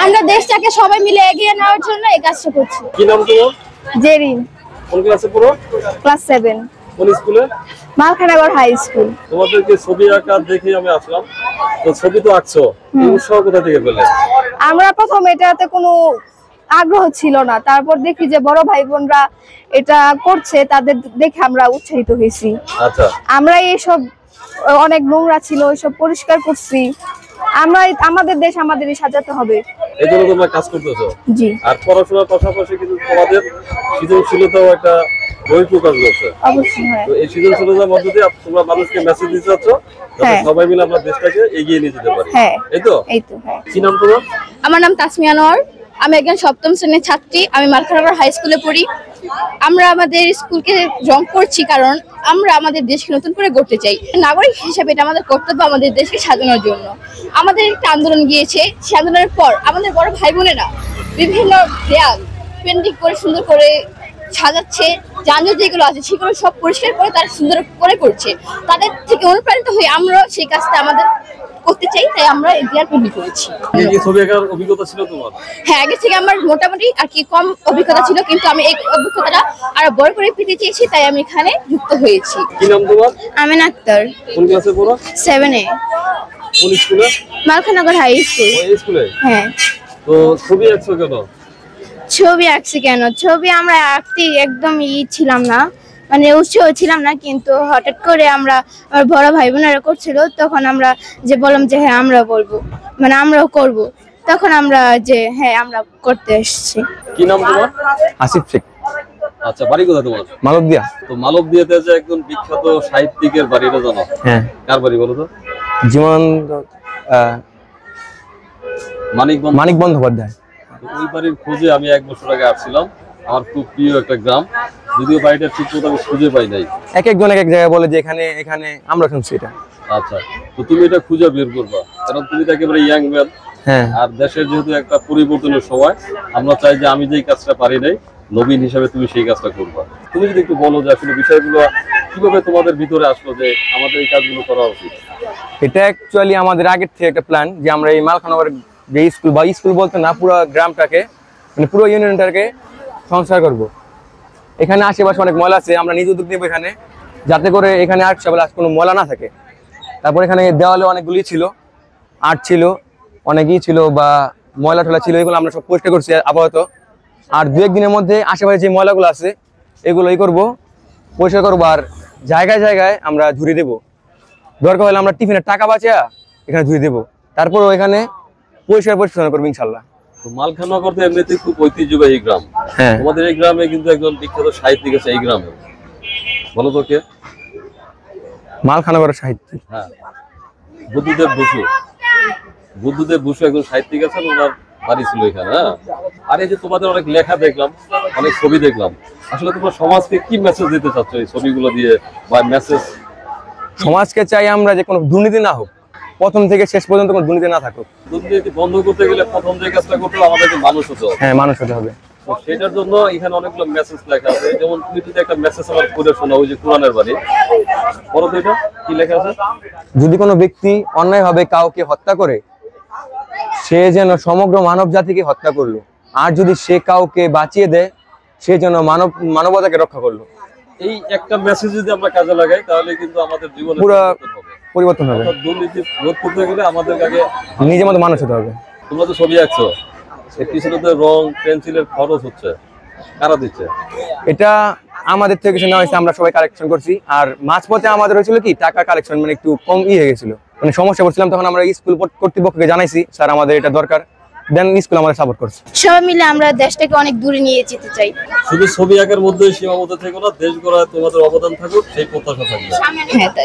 আমরা দেশটাকে সবাই মিলে এগিয়ে নেওয়ার জন্য এই কাজটা করছি। কি নাম তোমার? জেরিন। কোন ক্লাসে পড়ো? ক্লাস 7। কোন স্কুলে? Malkhanagar high school. তোমাদেরকে ছবি আঁকা দেখে আমি আসলাম, তো ছবি তো আঁকছো, এই উৎসাহ কোথা থেকে পেলে? আমরা প্রথম এটাতে কোনো আগ্রহ ছিল না, তারপর দেখি যে বড় ভাই বোনরা এটা করছে, তাদের দেখে আমরা উৎসাহিত হয়েছি। আচ্ছা, আমরা এইসব অনেক নোংরা ছিল ওইসব পরিষ্কার করছি। আমরা আমাদের দেশ আমাদেরই সাজাতে হবে, এই জন্য তোমরা কাজ করতেছো। জি। আর পড়াশোনার পাশাপাশি কিন্তু তোমাদের সৃজনশীলতাও একটা বই প্রকাশ করছে। অবশ্যই। তো এই সৃজনশীলতার মধ্যে দিয়ে তোমরা মানুষকে মেসেজ দিতে চাচ্ছ যাতে সবাই মিলে আমরা দেশটাকে এগিয়ে নিয়ে যেতে পারি। এই তো? কি নাম তোমার? আমার নাম তাসমিয়া আনোয়ার। আমি একজন 7ম শ্রেণীর ছাত্রী। আমি মালখানগর হাই স্কুলে পড়ি। আমরা আমাদের স্কুলকে রং করছি কারণ আমরা আমাদের দেশকে নতুন করে গড়তে চাই। নাগরিক হিসেবে এটা আমাদের কর্তব্য আমাদের দেশকে সাজানোর জন্য। আমাদের একটা আন্দোলন গিয়েছে, সেই আন্দোলনের পর আমাদের বড় ভাই বোনেরা বিভিন্ন দেয়াল পেন্টিং করে সুন্দর করে সাজাচ্ছে। যানজট যেগুলো আছে সেগুলো সব পরিষ্কার করে তারা সুন্দর করে করছে। তাদের থেকে অনুপ্রাণিত হয়ে আমরা সেই কাজটা আমাদের করতে চাই, তাই আমরা এই দেয়াল পেন্টিং করেছি। কি ছবি আঁকার অভিজ্ঞতা ছিল তোমার? হ্যাঁ, আগে থেকে আমার মোটামুটি আর কি কম অভিজ্ঞতা ছিল, কিন্তু আমি এই অভিজ্ঞতাটা আরো বড় করে পেতে চেয়েছি, তাই আমি এখানে যুক্ত হয়েছি। কি নাম তোমার? আমিনা আক্তার। কোন ক্লাসে পড়ো? 7 এ। কোন স্কুলে? Malkhanagar high school. ওই স্কুলে? হ্যাঁ। তো ছবি আঁকছো কেন? ছবি আঁকছি কেন? ছবি আমরা আঁকতে একদম ছিলাম না, মানে উৎসাহ ছিলাম না, কিন্তু হঠাৎ করে আমরা আমার বড় ভাই বোনেরা করছিল, তখন আমরা যে বললাম যে হ্যাঁ আমরা বলবো, মানে আমরাও করব, তখন আমরা যে হ্যাঁ আমরা করতে এসেছি। কি নাম তোমার? আসিফ শেখ। আচ্ছা, বাড়ি কোথায় তোমার? মালবদিয়া। তো মালবদিয়াতে যে একজন বিখ্যাত সাহিত্যিকের বাড়িটা জানো? হ্যাঁ। কার বাড়ি বলো তো? জীবন মানিক বন্দ্যোপাধ্যায়। ওই বাড়ির খোঁজে আমি 1 বছর আগে আসছিলাম। আমার খুব প্রিয় একটা গ্রাম, যদিও বাড়িটা ঠিক মতো আমি খুঁজে পাই নাই। একজন এক জায়গায় বলে যে এখানে আমরা শুনছি এটা। আচ্ছা, তো তুমি এটা খুঁজে বের করবা, কারণ তুমি তো একেবারে ইয়াং ম্যান। হ্যাঁ। আর দেশের যেহেতু একটা পরিবর্তনের সময়, আমরা চাই যে আমি যেই কাজটা পারি নাই, নবীন হিসাবে তুমি সেই কাজটা করবা। তুমি যদি একটু বলো যে আসলে বিষয়গুলো কিভাবে তোমাদের ভিতরে আসলো যে আমাদের এই কাজগুলো করা উচিত। এটা অ্যাকচুয়ালি আমাদের আগের থেকে একটা প্ল্যান, যে আমরা এই মালখানগর যে স্কুল বলতে না, পুরো গ্রামটাকে, মানে পুরো ইউনিয়নটাকে সংস্কার করব। এখানে আশেপাশে অনেক ময়লা আছে, আমরা নিজ উদ্যোগ নেব এখানে, যাতে করে এখানে আর কোনো ময়লা না থাকে। তারপর এখানে দেওয়ালে অনেকগুলি ছিল, আর্ট ছিল, অনেকই ছিল বা ময়লা টলা ছিল, এগুলো আমরা সব পরিষ্কার করছি আপাতত। আর 2-1 দিনের মধ্যে আশেপাশে যে ময়লাগুলো আছে এগুলোই করবো, পরিষ্কার করবো। আর জায়গায় জায়গায় আমরা ঝুড়ি দেবো, দরকার হলে আমরা টিফিনের টাকা বাঁচিয়ে এখানে ঝুড়ি দেবো, তারপরও এখানে পরিষ্কার করবো ইনশাল্লাহ। তো মালখানগর তো এমনিতেই খুব ঐতিহ্যবাহী গ্রাম। হ্যাঁ। আমাদের এই গ্রামে কিন্তু একজন বিখ্যাত সাহিত্যিক আছে এই গ্রামে, বলো তো কে? মালখানগরের সাহিত্যিক? হ্যাঁ, বুদ্ধদেব বসু একজন সাহিত্যিক আছেন, ওনার বাড়ি ছিল এখানে। হ্যাঁ। আর এই যে তোমাদের অনেক লেখা দেখলাম, অনেক ছবি দেখলাম, আসলে তোমরা সমাজকে কি মেসেজ দিতে চাচ্ছ এই ছবিগুলো দিয়ে বা মেসেজ? সমাজকে চাই আমরা যে কোনো দুর্নীতি না হোক, প্রথম থেকে শেষ পর্যন্ত কোনো দুর্নীতি না থাকুক। দুর্নীতি বন্ধ করতে গেলে প্রথম যে কাজটা করতে হবে আমাদেরকে মানুষ হতে হবে। হ্যাঁ, মানুষ হতে হবে। সেটার জন্য এখানে অনেকগুলো মেসেজ লেখা আছে, যেমন তুমি যদি একটা মেসেজ আমার পড়ে শোনাও, ওই যে কোরআনের বাণী, পড়ো তো, এটা কি লেখা আছে? যদি কোনো ব্যক্তি অন্যায়ভাবে কাউকে হত্যা করে, সে যেন সমগ্র মানব জাতিকে হত্যা করলো, আর যদি সে কাউকে বাঁচিয়ে দেয়, সে যেন মানবতাকে রক্ষা করলো। এই একটা মেসেজ যদি আমরা কাজে লাগাই তাহলে কিন্তু আমাদের জীবনে পুরো পরিবর্তন হবে। দুর্নীতি রোধ করতে গেলে আমাদের আগে নিজের মতো মানুষ হতে হবে। তোমরা তো ছবি আঁকছো, এর পিছনে তো রং পেন্সিলের খরচ হচ্ছে, কারা দিচ্ছে? এটা আমাদের থেকে কিছু নেওয়া হয়েছে, আমরা সবাই কালেকশন করছি। আর মাঝপথে আমাদের হয়েছিল কি টাকা কালেকশন মানে একটু কম হয়ে গেছিল, মানে সমস্যা পড়ছিলাম, তখন আমরা স্কুল কর্তৃপক্ষকে জানাইছি স্যার আমাদের এটা দরকার, দেন স্কুল আমাদের সাপোর্ট করছে। সবাই মিলে আমরা দেশটাকে অনেক দূরে নিয়ে যেতে চাই। শুধু ছবি আঁকার মধ্যে সীমাবদ্ধ থেকো না, দেশ গড়ায় তোমাদের অবদান থাকুক সেই প্রত্যাশা থাকবে। হ্যাঁ, তাই।